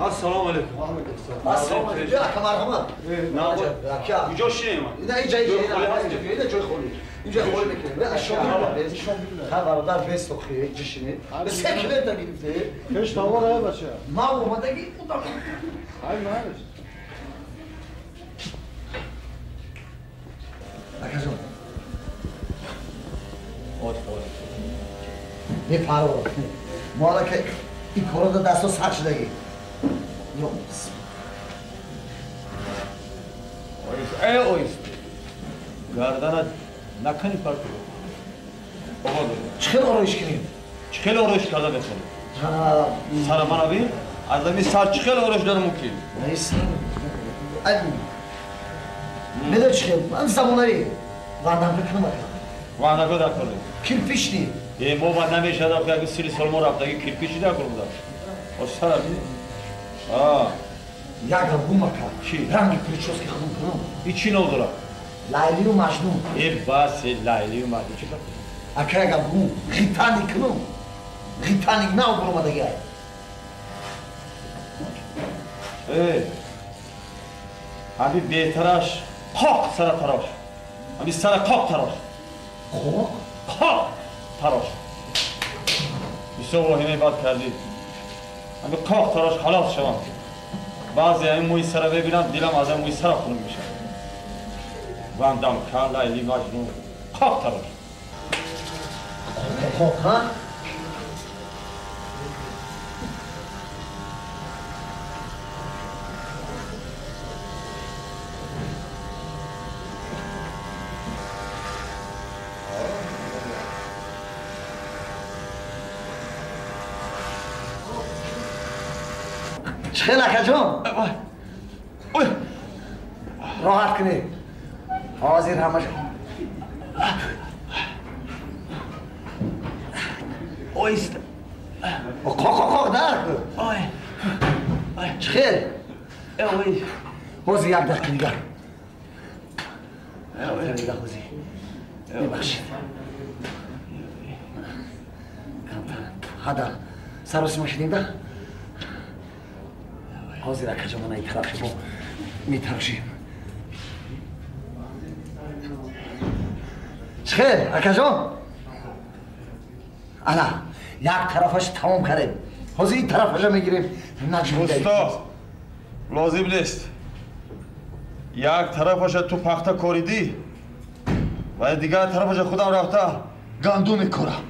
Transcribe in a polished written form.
السلام علیکم. السلام علیکم. بیا که مرحبا. نه کیا؟ اینجا شیه من. نه اینجا اینجا جای خوری. اینجا خوری بکنیم. نه شما برادر بست و خیلی جشنه. به سکله تا گرفته. کش تمام باشه. ما اومدگی بودم. ای مالش. اکجون. نه پارو. مالا که این کارو دا دستو سر شدگی. یو. اویست. گردنت نکنی پرتو. بابا چه آرایش کنیم؟ چخیل آرایش کرده بکنی؟ سر من ببین از این سر چخیل آرایش دارم ممکن. نیست. ادم. میدونی چه؟ من زمانی واردم بکنم. واردم کدام کاری؟ کیلپیشی. یه موبایل نمیشه داشت که اگه سری سالم رفته که کیلپیشی داشت کنم داشت. آسفر بی. یاگا بومکا. چی؟ رنگی پریچوسکی خودم کنم. ایچی نودرا؟ لایلی و مجنون. باس لایلی و مجنون چی کرد؟ اکرگا بوم. خیتانی کنم. خیتانی نه و برام دگی. همی بهترش خاک سر تراش. همی سر خاک تراش. خاک تراش. بسیار واهمه باد کردی. همی خاک تراش خلاص شوم. بعضی این موی سر ببینم دیلم از این موی سر خونم میشه. واندم که لیلی مجنون خاک تراش. خاک ها؟ چه لکجون؟ راحت کنی. حاضر همش. اویست. خاک در. چخیل؟ اوی. حوزی یک دقیقه دیگر. دیگر حوزی. ببخشید. هذا سروسی ما شدیم ده؟ حاضر اکجا من ای طرف شما میترشیم. چخیر اکجا؟ انا یک طرفش تمام کردیم. حاضر این طرفش میگیریم. نجمی داریم. استاد لازم نیست. یک طرفش تو پخته کوریدی و دیگر طرفش خودم رفته. گندم کورم.